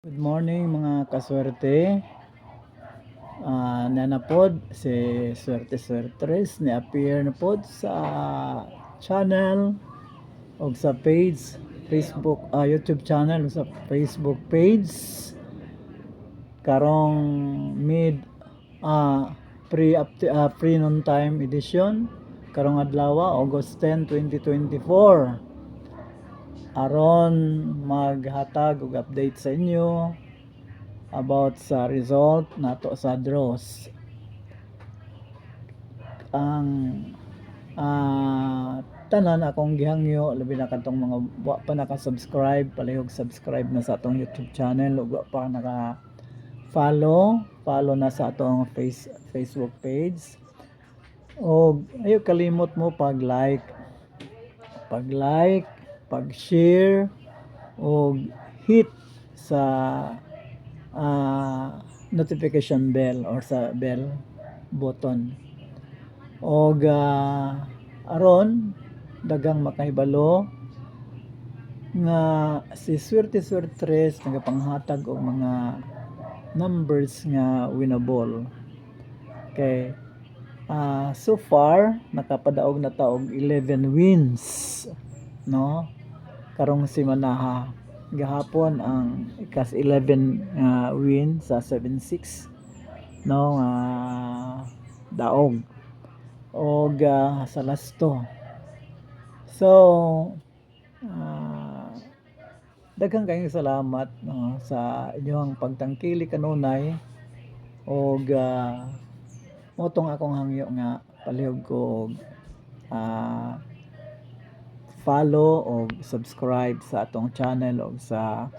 Good morning mga kaswerte. Nanapod si Swerte Swertres ni appear na pod sa channel o sa page Facebook, YouTube channel o sa Facebook page karong mid pre noon time edition karong adlaw August 10, 2024 aron maghatag og update sa inyo about sa result nato sa draws. Ang tanan akong gihangyo labi na kadtong mga wa pa naka-subscribe, palihog subscribe na sa atong YouTube channel ug wa pa naka follow na sa atong Facebook page. Og ayo kalimot mo pag-like, pag-share og hit sa notification bell or sa bell button. Og aron dagang makahibalo nga si Swerte Swertres nagapanghatag og mga numbers nga winnable. Okay. So far nakapadaog na ta og 11 wins, no? Karong simana gahapon ang ikas 11 win sa 7-6, no? Daog og sa lasto. So daghang kayong salamat sa inyong pagtangkili kanunay og motong akong hangyo nga palihog ko follow o subscribe sa atong channel o sa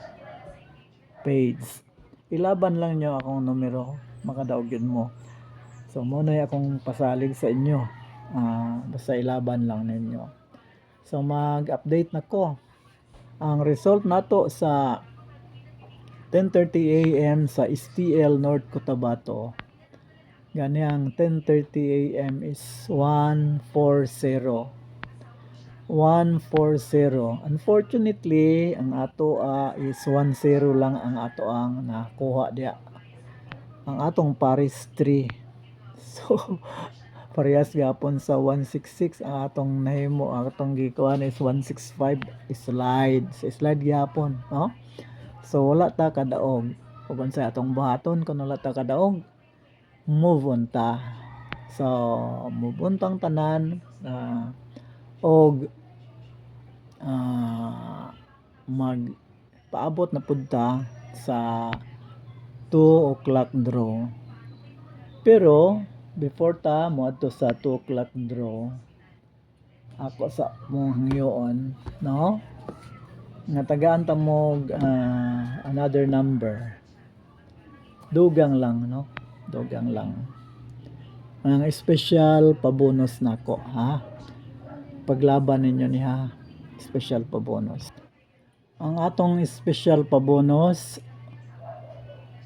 page. Ilaban lang nyo akong numero, makadaog yun mo. So muna akong pasalig sa inyo, basta ilaban lang ninyo. So mag-update na ko. Ang result nato sa 10:30 AM sa STL North Cotabato, gani ang 10:30 AM is 140. Unfortunately, ang ato is 1-0 lang ang ato ang nakuha diya. Ang atong Paris 3. So, parehas gapon sa 166 ang atong nahimo, ang atong gikuan is 165 slide. Sa slide gapon, no? So wala ta kadaog. Ug sa atong buhaton kun wala ta kadaog, move on ta. So, move on tang tanan og magpaabot na punta sa 2 o'clock draw. Pero before ta moadto sa 2 o'clock draw, ako sa mong hangyoon, no, nga tagaan ta mo another number, dugang lang, no, dugang lang. Ang special pabonus nako, ha, paglaban ninyo ni ha, special pa bonus. Ang atong special pa bonus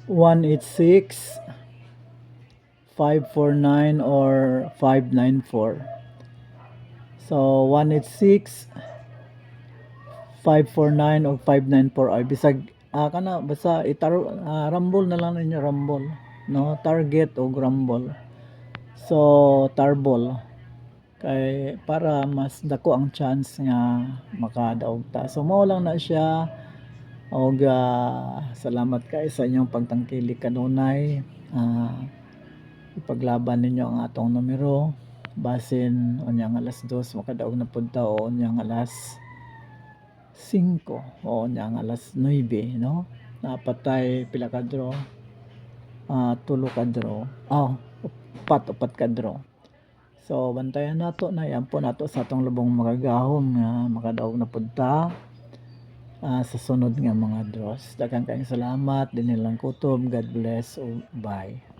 186, 549 or 594. So 186, 549 o 594 ay bisag kana basta rumble na lang ninyo, rumble, no, target o rumble. So tarbol kay para mas dako ang chance nga makadaog ta. So mao lang na siya og salamat kay sa inyong pagtangkilik kanunay. Ipaglaban ninyo ang atong numero basin unyang alas 2 makadaog na pud ta o unyang alas 5 o unyang alas 9, no? Napatay pila ka draw, 3 ka draw, upat ka draw. So bantayan nato na yan po nato sa atong lubong magagahom nga makadaog na punta sa sunod nga mga draws. Daghang kayong salamat, dinilang kutob. God bless. Bye.